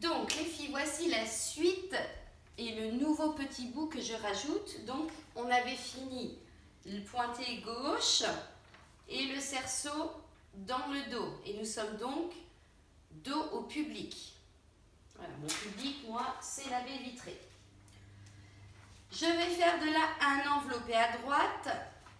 Donc les filles, voici la suite et le nouveau petit bout que je rajoute. Donc on avait fini le pointé gauche et le cerceau dans le dos. Et nous sommes donc dos au public. Voilà, mon public, moi, c'est la baie vitrée. Je vais faire de là un enveloppé à droite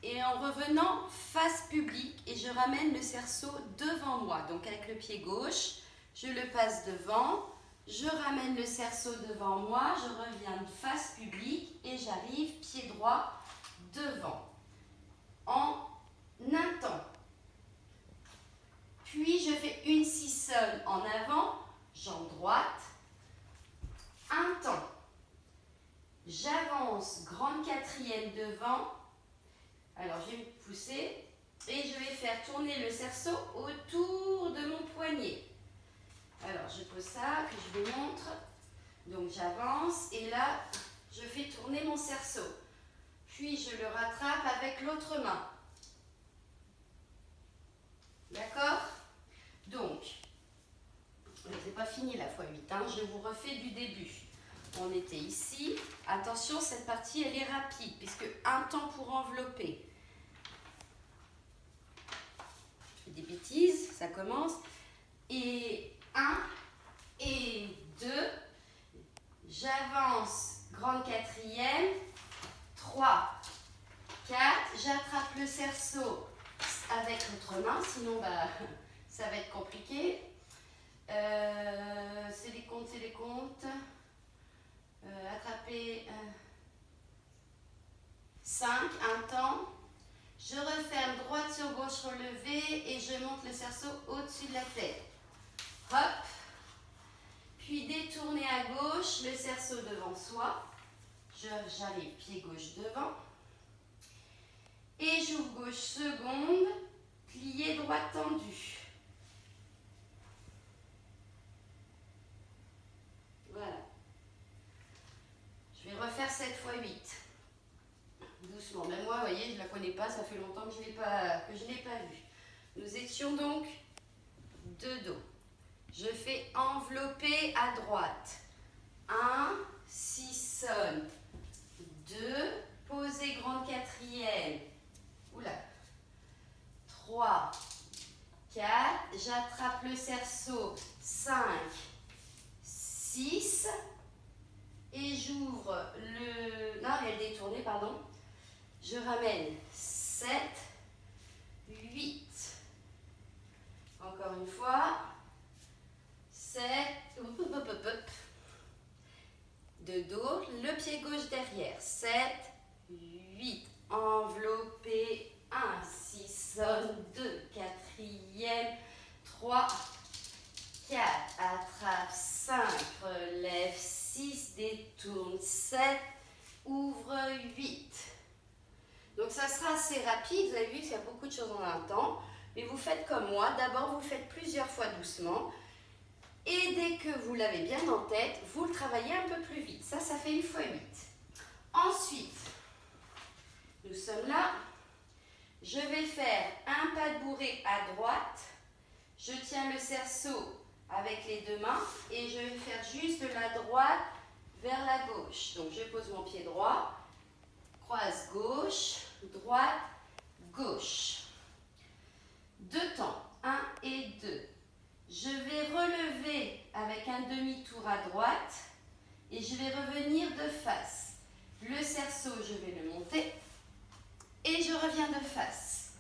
et en revenant face public et je ramène le cerceau devant moi. Donc avec le pied gauche, je le passe devant, je ramène le cerceau devant moi, je reviens face public et j'arrive pied droit devant en un temps. Puis je fais une cissonne en avant, jambe droite, un temps. J'avance, grande quatrième devant. Alors je vais me pousser et je vais faire tourner le cerceau autour de mon poignet. Alors je pose ça, que je vous montre. Donc j'avance et là je fais tourner mon cerceau. Puis je le rattrape avec l'autre main. D'accord? Donc, c'est pas fini la x8, hein, je vous refais du début. On était ici. Attention, cette partie, elle est rapide, puisque un temps pour envelopper. Je fais des bêtises, ça commence. Et 1 et 2. J'avance, grande quatrième. 3, 4. J'attrape le cerceau avec l'autre main, sinon ça va être compliqué. C'est les comptes, c'est les comptes. Attraper 5, un temps. Je referme droite sur gauche relevée et je monte le cerceau au-dessus de la tête. Hop. Puis détourner à gauche, le cerceau devant soi. J'arrive pied gauche devant. Et j'ouvre gauche seconde, plié droite tendu. Voilà. Je vais refaire cette fois 8. Doucement. Même moi, vous voyez, je ne la connais pas, ça fait longtemps que je ne l'ai pas vue. Nous étions donc de dos. Je fais envelopper à droite. 1, cissonne. 2, poser grande quatrième. Oula. 3, 4, j'attrape le cerceau. 5, 6. Et j'ouvre le... Non, elle est détournée, pardon. Je ramène 7, 8. Encore une fois. 7. De dos, le pied gauche derrière. 7, 8. Enveloppé. 1, cissonne. 2, quatrième. 3, 4. Attrape. 5. Relève. 6, détourne 7, ouvre 8. Donc ça sera assez rapide, vous avez vu qu'il y a beaucoup de choses en un temps, mais vous faites comme moi, d'abord vous faites plusieurs fois doucement, et dès que vous l'avez bien en tête, vous le travaillez un peu plus vite. Ça fait une fois 8. Ensuite, nous sommes là, je vais faire un pas de bourrée à droite, je tiens le cerceau avec les deux mains et je vais faire juste de la droite vers la gauche. Donc je pose mon pied droit, croise gauche, droite, gauche. 2 temps, 1 et 2. Je vais relever avec un demi-tour à droite et je vais revenir de face. Le cerceau, je vais le monter et je reviens de face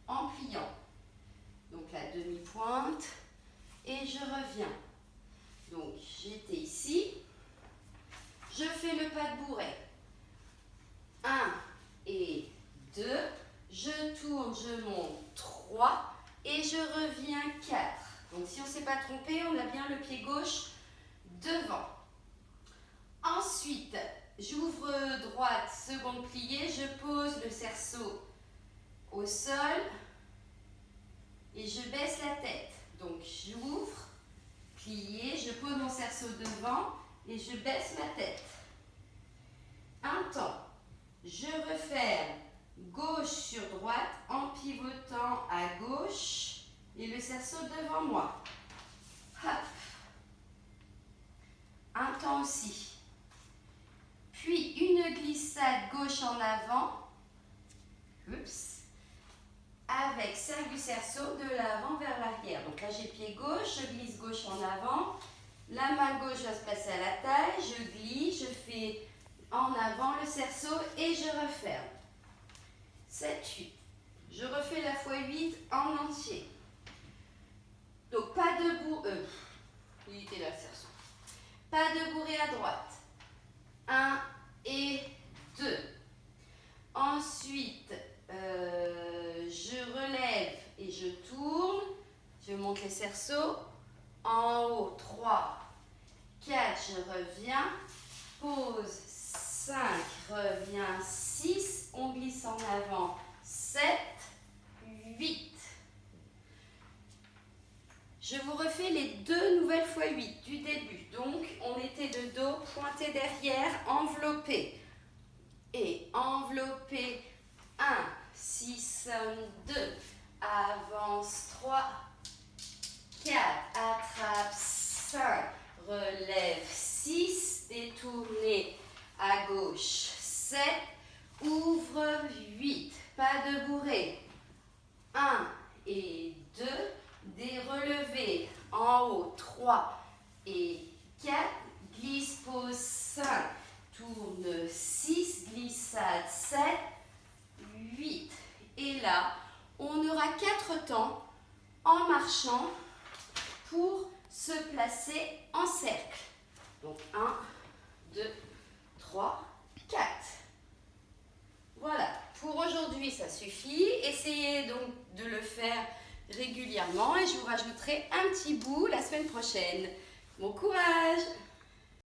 en pliant. Donc la demi-pointe. Et je reviens. Donc, j'étais ici. Je fais le pas de bourret. 1 et 2. Je tourne, je monte 3. Et je reviens 4. Donc, si on ne s'est pas trompé, on a bien le pied gauche devant. Ensuite, j'ouvre droite, seconde pliée. Je pose le cerceau au sol. Et je baisse la tête. Donc, j'ouvre, plié, je pose mon cerceau devant et je baisse ma tête. Un temps. Je referme gauche sur droite en pivotant à gauche et le cerceau devant moi. Hop. aussi. Puis une glissade gauche en avant. Oups. Avec cercle du cerceau de l'avant vers l'arrière. Donc là, j'ai pied gauche, je glisse gauche en avant. La main gauche va se passer à la taille. Je glisse, je fais en avant le cerceau et je referme. 7, 8. Je refais la fois 8 en entier. Donc pas de bourrée. Il était là le cerceau. Pas de bourrée à droite. 1 et 2. Ensuite, je relève et je tourne. Je monte les cerceaux. En haut, 3, 4, je reviens. Pause, 5, reviens, 6. On glisse en avant, 7, 8. Je vous refais les 2 nouvelles fois 8 du début. Donc, on était de dos, pointé derrière, enveloppé. Et enveloppé, 1, 6, 2, avance, 3, 4, attrape, 5, relève, 6, détournez à gauche, 7, ouvre, 8, pas de bourrée, 1 et 2, des relevés en haut, 3 et 4, glisse, pose, 5, tourne, 6, glissade, 7, 8. Et là, on aura 4 temps en marchant pour se placer en cercle. Donc 1, 2, 3, 4. Voilà, pour aujourd'hui ça suffit. Essayez donc de le faire régulièrement et je vous rajouterai un petit bout la semaine prochaine. Bon courage!